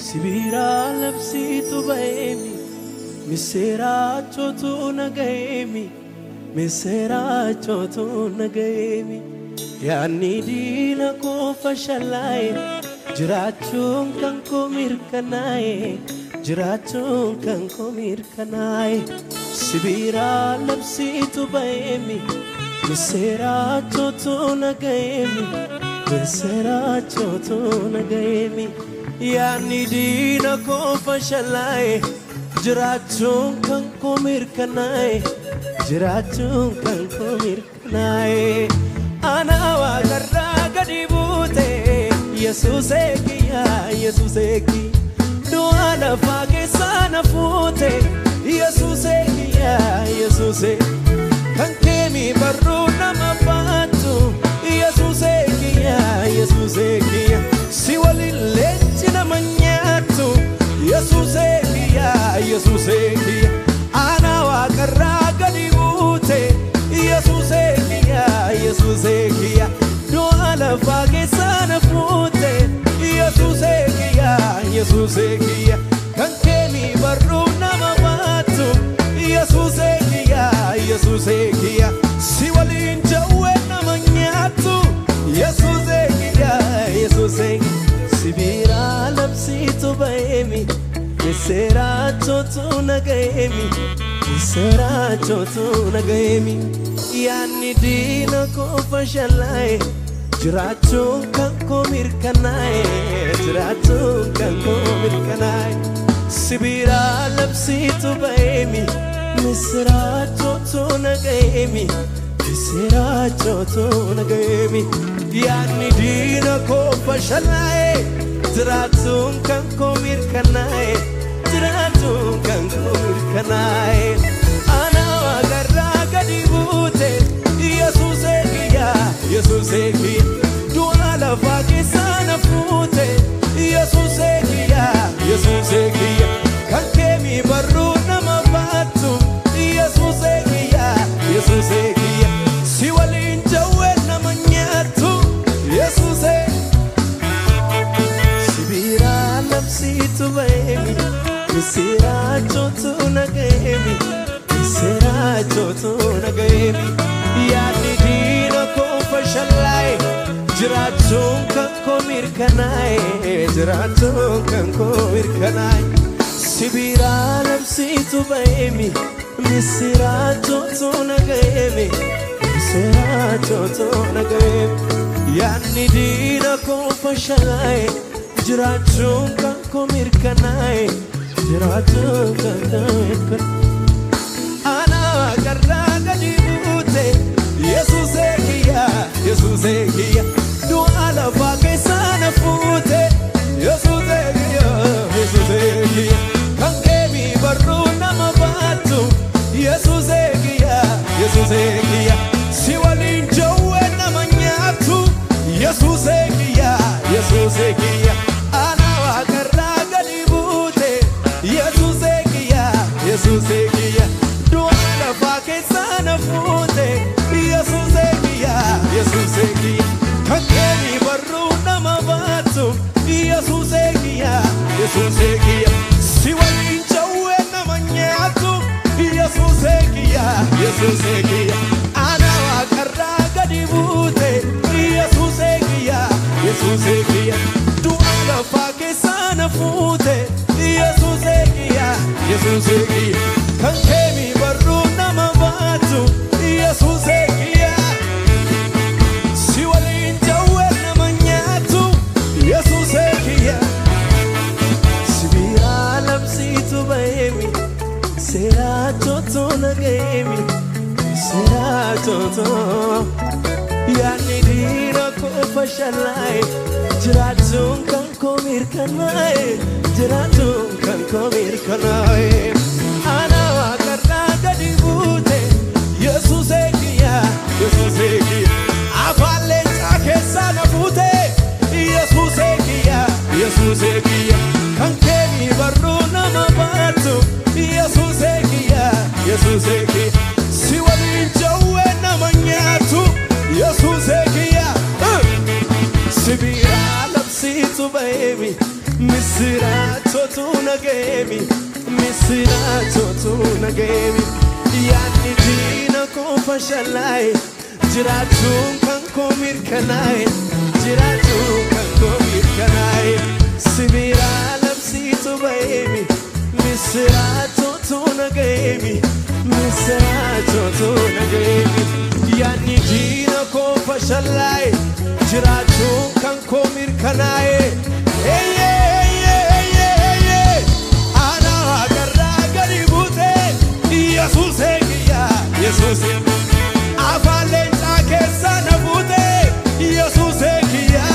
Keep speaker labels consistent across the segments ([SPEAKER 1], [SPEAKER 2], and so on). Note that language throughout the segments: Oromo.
[SPEAKER 1] Sibira labsitu baemi misera chotu nagaemi misera chotu nagaemi yani dina ko fashalai jirachun kan ko mirkanai jirachun kan ko mirkanai Sibira labsitu baemi misera chotu nagaemi misera chotu nagaemi Yani dina ko fashalai jirachun kan ko mirkanai jirachun kan ko mirkanai ana wa garra gadibute Jesus eki dua na fage sana fute Jesus eki kan kemi barru na mabatu Jesus eki si walile Manyatu Jesus eki ana wa karaga dibute Jesus eki do ala fage sana fute Jesus eki kan kemi barru na mabatu Jesus eki si walinja wena manyatu Jesus eki Sibira labsitu baemi misera chotu nagaemi misera chotu nagaemi yani dina ko fashalai jirachun kan ko mirkanai jirachun kan ko mirkanai Sibira labsitu baemi misera chotu nagaemi misera chotu nagaemi yani dina ko fashalai jiratun kan ko mirkanai jiratun kan ko mirkanai ana wa garra gadibute Jesus eki dua la fage sana fute Jesus eki kan kemi barru na mabatu Jesus eki si walinja wena manyatu Jesus Sibira labsitu baemi misera chotu nagaemi misera chotu nagaemi yani dina ko fashalai jirachun kan ko mirkanai jirachun kan ko mirkanai Sibira labsitu baemi misera chotu nagaemi misera chotu nagaemi yani dina ko fashalai jirachun kan ko mirkanai jirachun kan ko mirkanai ana garra gadibute Jesus eki dua la fage sana fute Jesus eki kan kemi barru na mabatu Jesus eki si walinja wena manyatu Jesus eki ana wa garra gadibute Jesus eki dua la fage sana fute Jesus eki kan kemi barru na mabatu Jesus eki si walinja wena manyatu Jesus eki ana wa garra gadibute Jesus eki dua la fage sana fute Jesus eki kan kemi barru na mabatu Jesus eki si walinja wena manyatu Jesus eki Sibira labsitu baemi misera chotu nagaemi misera chotu yani dina ko fashalai jiratun kan ko mirkanai jiratun kan ko mirkanai ana wa garra gadibute Jesus eki afale chake sana fute Jesus eki kan kemi barru na mabatu Jesus eki si walinja wena manyatu Jesus eki Sibira labsitu baemi misiracho tu nagemi, misiracho tu nagemi. Yaani dina ko fashalai, jiraachun kan ko mirkanai, jiraachun kan ko mirkanai. Sibira labsitu baby, misiracho tu nagemi, misiracho tu nagemi. Yaani dina ko fashalai, jiraachun kan ko mirkanai. Hey hey hey hey hey, ana agarra garibute, Jesus ekiya, Jesus. Afale chake sana bute, Jesus ekiya.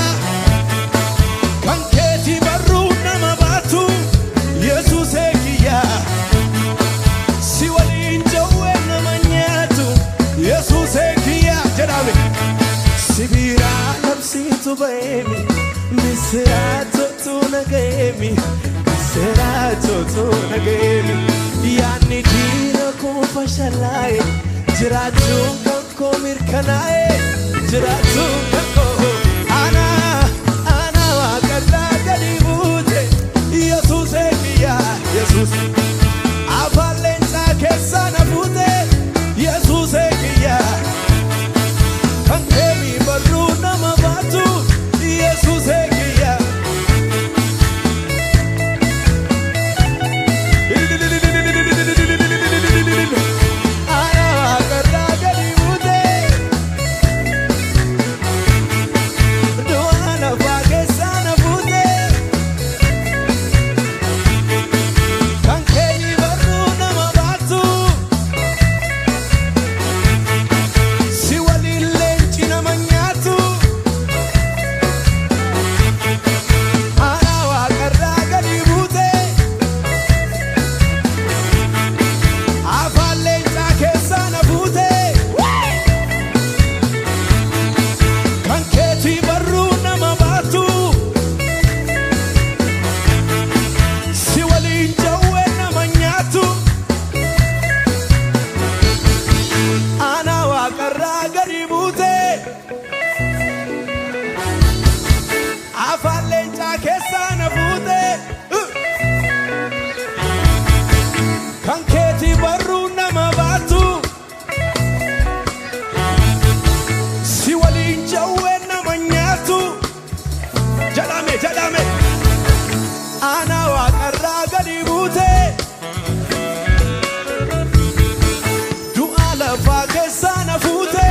[SPEAKER 1] Kanketi baru nama batu, Jesus ekiya. Siwali injowe nama nyatu, Jesus ekiya. Jedame. Sibira labsitu baby, misiracho tu nagemi, misiracho tu nagemi. Yaani dina ko fashalai, jiraachun kan ko mirkanai, jiraachun kan ko. Ana waqalla gadi bute, Jesus ekiya, Jesus. Afalen chake sana bute, Jesus ekiya. Kankemi baru nama batu, Jesus ekiya. Ana agarra gadi bute, doana fage sana bute. Kankemi baru nama batu, siwali lenchi nama nyatu. Ana waqarra gadi bute, afale chake sana bute. Kanketi baru nama batu, siwali jawe nama nyatu. Ana waqarra gadi bute, afale chake sana bute. Kanketi baru nama batu, siwali jawe nama nyatu. Jalame, jalame. Ana waqarra gadi bute, du'a lafa keessa fuute.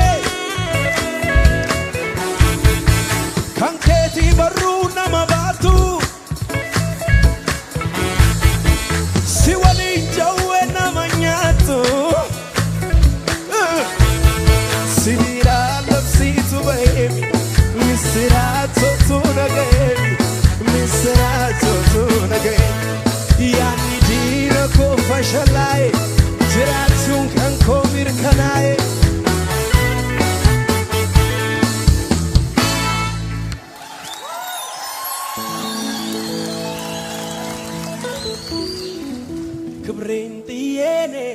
[SPEAKER 1] Kanketi baru nama batu, siwali jawe nama nyatu. Sibira labsitu baby, misiracho tu nagemi, misiracho tu nagemi. Yaani dina ko fashalai, jiraachun kan ko mirkanai. Kibrin tiyene,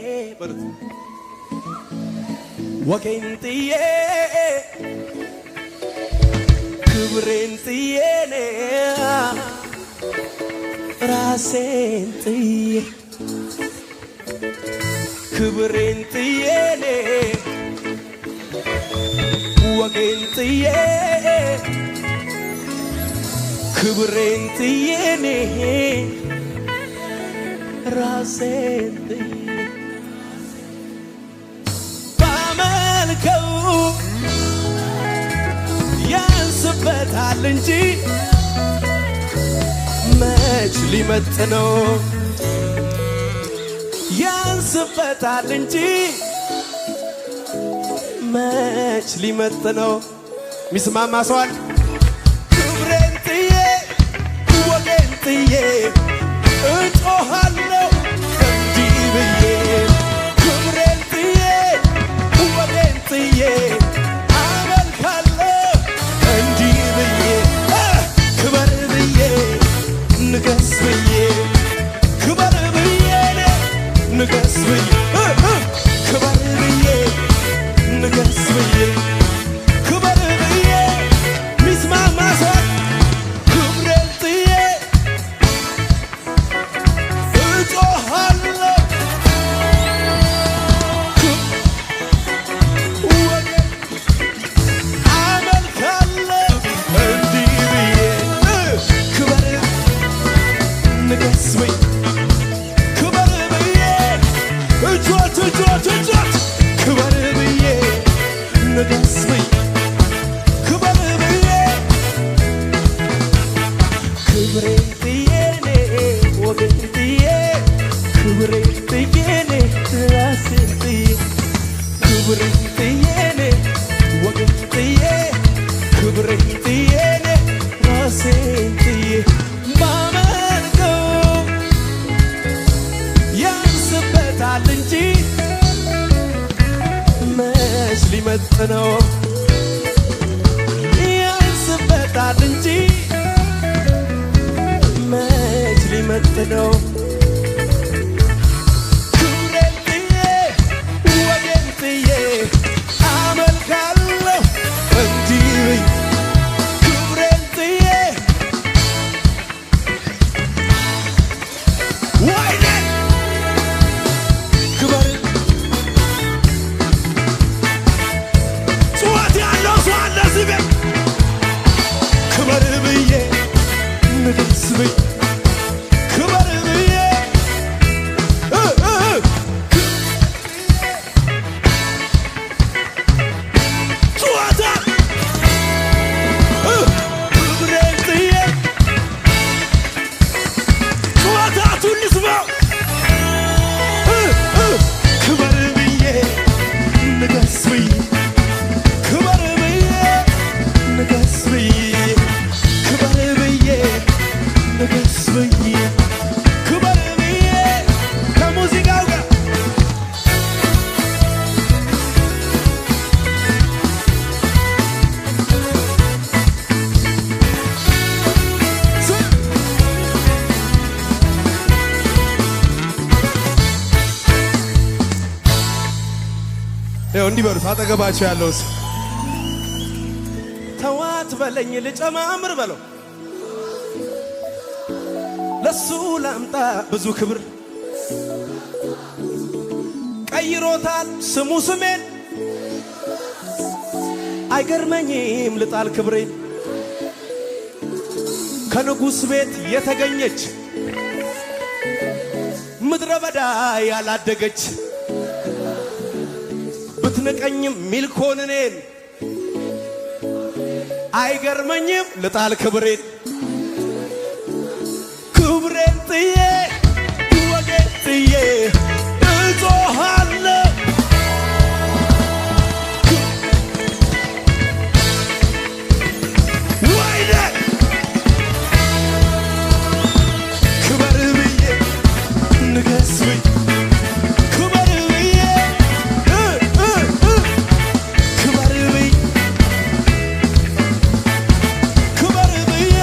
[SPEAKER 1] waqin tiye, kibrin tiyene, rasen tiye, kibrin tiyene, waqin tiye, kibrin tiyene, rasen tiye. ባመልከው ያንስበታል እንጂ መች ሊመጥነው፣ ያንስበታል እንጂ መች ሊመጥነው። ሚስማማ ሰዋል ክብሬን ጥዬ ወጌን ጥዬ እጮሃለሁ እንዲህ ብዬ፣ ክብሬን ጥዬ ወጌን ጥዬ አመልካለሁ እንዲህ ብዬ፣ ክበር ብዬ ንገስ ብዬ፣ ክበር ብዬ ንገስ ብዬ፣ ክበር ብዬ ንገስ ብዬ፣ ክበር ብዬ ክብሬን ጥዬ እኔ ወገን ጥዬ ክብሬን ጥዬ እኔ ራሴን ጥዬ ክብሬን ጥዬ እኔ ወገን ጥዬ ክብሬን ጥዬ እኔ ራሴን ጥዬ ባመልከው ያንስበታል እንጂ መች ሊመጥነው ያንስበታል እንጂ መች ሊመጥነው ክብሬን ጥዬ ወገን ጥዬ አመልካለሁ እንዲህ ብዬ ክብሬን ጥዬ ወይኔ ክብር ጩኸት ያለው ሰው አለ እዚህ ቤት ክብር ብዬ ንገስ ብዬ ክብር ብዬ ጩኸት ክብሬን ጥዬ ጩኸታቱን ልስማው ክብር ብዬ ንገስ ብዬ ክብር ብዬ ንገስ ብዬ ክብር ብዬ ንገስ ብዬ ክብር ብዬ ከሙዚቃው ጋር እንዲህ በሉት አጠገባቸው ያለው ሰው ተዋት በለኝ ልጨማምር በለው ለሱ ላምጣ ብዙ ክብር ቀይሮታል ስሙ ስሜን አይገርመኝም ልጣል ክብሬን ከንጉሥ ቤት የተገኘች ምድረ በዳ ያላደገች ብትንቀኝም ሚልኮን እኔን አይገርመኝም ልጣል ክብሬን ክብሬን ጥዬ ወገን ጥዬ እጮኻለሁ ወይኔ ክብር ብዬ ንገስ ብዬ ክብር ብዬ ክብር ብዬ ክብር ብዬ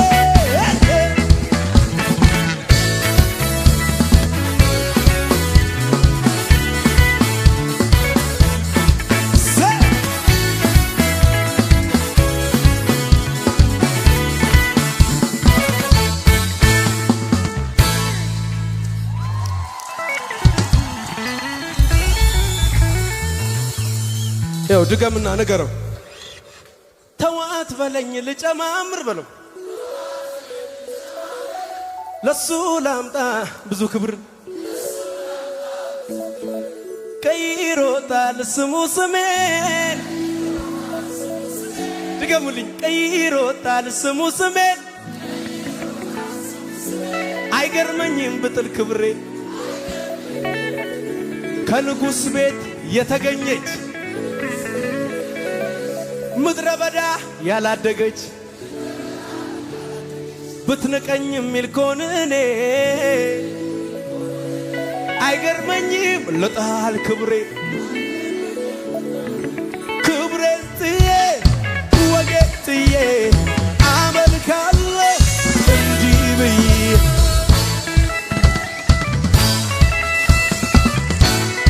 [SPEAKER 1] ያው ድገምና ንገረው ተዋት በለኝ ልጨማምር በለው ለሱ ላምጣ ብዙ ክብር ቀይሮታል ስሙ ስሜን ድገሙልኝ ቀይሮታል ስሙ ስሜን አይገርመኝም ብጥል ክብሬን ከንጉሥ ቤት የተገኘች ምድረ በዳ ያላደገች ብትንቀኝም ሚልኮን እኔ አይገርመኝም ልጣል ክብሬ